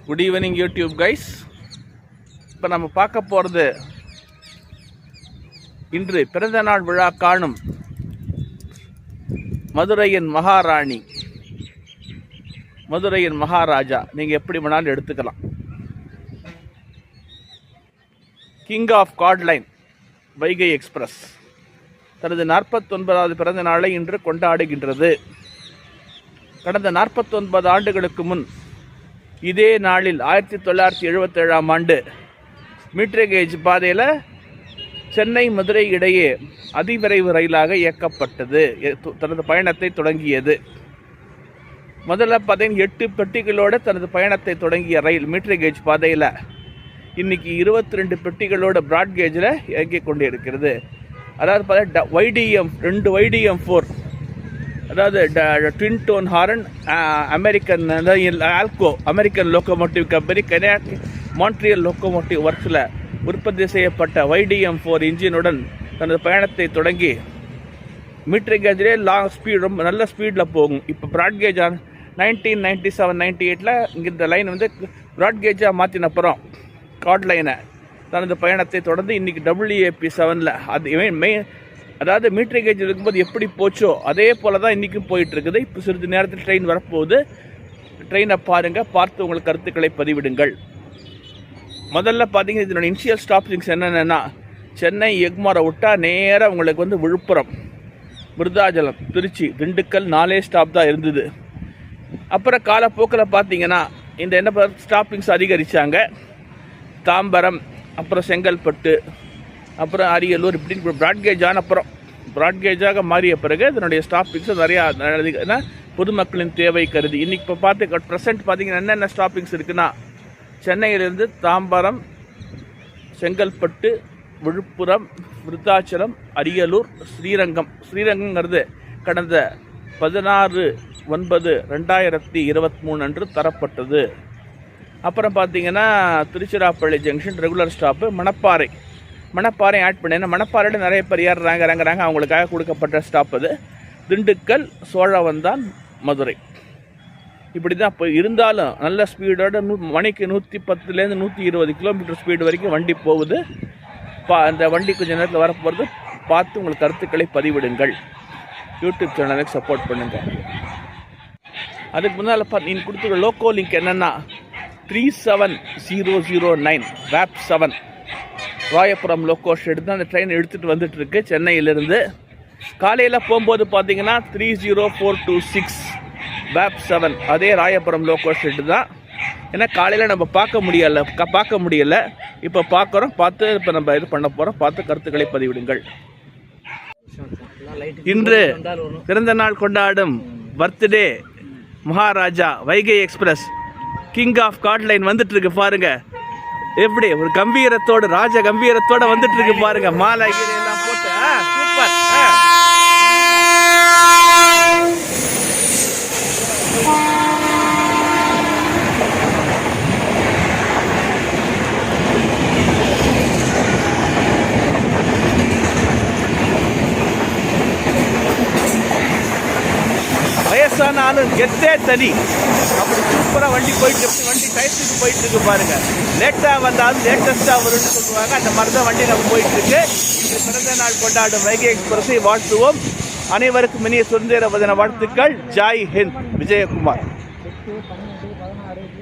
Good evening YouTube guys. இப்போ நம்ம பார்க்க போகிறது இன்று பிறந்த நாள் விழா காணும் மதுரையின் மகாராணி, மதுரையின் மகாராஜா, நீங்கள் எப்படி வேணாலும் எடுத்துக்கலாம். கிங் ஆஃப் கார்ட்லைன் வைகை எக்ஸ்பிரஸ் தனது 49வது பிறந்த நாளை இன்று கொண்டாடுகின்றது. கடந்த 49 ஆண்டுகளுக்கு முன் இதே நாளில் 1977ஆம் ஆண்டு மீட்டர் கேஜ் பாதையில் சென்னை மதுரை இடையே அதிவிரைவு ரயிலாக இயக்கப்பட்டது, தனது பயணத்தை தொடங்கியது. முதல்ல 8 பெட்டிகளோடு தனது பயணத்தை தொடங்கிய ரயில் மீட்டர் கேஜ் பாதையில் இன்னைக்கு 22 பெட்டிகளோடு பிராட் கேஜில் இயங்கிக் கொண்டு இருக்கிறது. அதாவது பார்த்தா YDM 2 YDM4, அதாவது twin tone horn American ALCO American locomotive company Montreal locomotive ஒர்க்ஸில் உற்பத்தி செய்யப்பட்ட YDM4 இன்ஜினுடன் தனது பயணத்தை தொடங்கி மீட்டர் கேஜிலே லாங் ஸ்பீட், ரொம்ப நல்ல ஸ்பீடில் போகும். இப்போ ப்ராட் கேஜ் 1997-98 இங்கே இந்த லைன் வந்து ப்ராட் கேஜாக மாற்றின அப்புறம் கார்ட் லைனை தனது பயணத்தை தொடர்ந்து இன்றைக்கி WAP7 அது மெயின், அதாவது மீட்டர் கேஜ் இருக்கும்போது எப்படி போச்சோ அதே போல் தான் இன்றைக்கும் போயிட்டுருக்குது. இப்போ சிறிது நேரத்தில் ட்ரெயின் வரப்போகுது. ட்ரெயினை பாருங்கள், பார்த்து உங்கள் கருத்துக்களை பதிவிடுங்கள். முதல்ல பார்த்தீங்கன்னா இதனோட இனிஷியல் ஸ்டாப்பிங்ஸ் என்னென்னா, சென்னை எக்மாரை விட்டால் நேராக உங்களுக்கு வந்து விழுப்புரம், விருதாச்சலம், திருச்சி, திண்டுக்கல் 4 ஸ்டாப் தான் இருந்தது. அப்புறம் காலப்போக்கில் பார்த்தீங்கன்னா இந்த என்ன ஸ்டாப்பிங்ஸ் அதிகரித்தாங்க. தாம்பரம், அப்புறம் செங்கல்பட்டு, அப்புறம் அரியலூர், இப்படின்னு ப்ராட்கேஜான அப்புறம் ப்ராட்கேஜாக மாறிய பிறகு இதனுடைய ஸ்டாப்பிங்ஸ் நிறையா பொதுமக்களின் தேவை கருதி. இன்றைக்கி இப்போ பார்த்து ப்ரெசென்ட் பார்த்தீங்கன்னா என்னென்ன ஸ்டாப்பிங்ஸ் இருக்குன்னா, சென்னையிலிருந்து தாம்பரம், செங்கல்பட்டு, விழுப்புரம், விருத்தாச்சலம், அரியலூர், ஸ்ரீரங்கங்கிறது கடந்த 16/9/2023 அன்று தரப்பட்டது. அப்புறம் பார்த்தீங்கன்னா Tiruchirappalli junction regular stop. Manapparai add பண்ணேன்னா மணப்பாறையில் நிறைய பேர் இறங்குறாங்க, அவங்களுக்காக கொடுக்கப்பட்ட ஸ்டாப் அது. திண்டுக்கல், சோழவந்தான், மதுரை, இப்படி தான் இப்போ இருந்தாலும் நல்ல ஸ்பீடோட மணிக்கு 110லேருந்து 120 கிலோமீட்டர் ஸ்பீடு வரைக்கும் வண்டி போகுது. அந்த வண்டி கொஞ்சம் நேரத்தில் வரப்போகிறது. பார்த்து உங்கள் கருத்துக்களை பதிவிடுங்கள். யூடியூப் சேனலுக்கு சப்போர்ட் பண்ணுங்கள். அதுக்கு முன்னால் நீங்கள் கொடுத்துருக்க லோக்கோ லிங்க் என்னென்னா 37009 WAP7 ராயபுரம் லோக்கோ ஷெட் தான் அந்த ட்ரெயின் எடுத்துகிட்டு வந்துட்டுருக்கு சென்னையிலிருந்து. காலையில் போகும்போது பார்த்தீங்கன்னா 30426 WAP7 அதே ராயபுரம் லோக்கோ ஷெட்டு தான். ஏன்னா காலையில் நம்ம பார்க்க முடியலை, இப்போ பார்க்குறோம். பார்த்து இப்போ நம்ம இது பண்ண போகிறோம். பார்த்து கருத்துக்களை பதிவிடுங்கள். இன்று பிறந்த நாள் கொண்டாடும் birthday Maharaja Vaigai express king of chord line வந்துட்டு இருக்கு பாருங்க. எப்படி ஒரு கம்பீரத்தோடு, ராஜ கம்பீரத்தோட வந்துட்டு இருக்கு பாருங்க. மாலை எல்லாம் போட்டு சூப்பர். வயசானாலும் கெத்தே தனி, அப்படி சூப்பராக வண்டி டயத்துக்கு போயிட்டு இருக்கு பாருங்க. லேட்டாக வந்தாலும் லேட்டஸ்டாக வரும்னு சொல்லுவாங்க. அந்த மாதிரி தான் வண்டி நம்ம போயிட்டு இருக்கு. இன்று பிறந்த நாள் கொண்டாடும் வைகை எக்ஸ்பிரஸை வாழ்த்துவோம். அனைவருக்கும் இனிய சுதந்திர தின வாழ்த்துக்கள். ஜாய் ஹிந்த். விஜயகுமார்.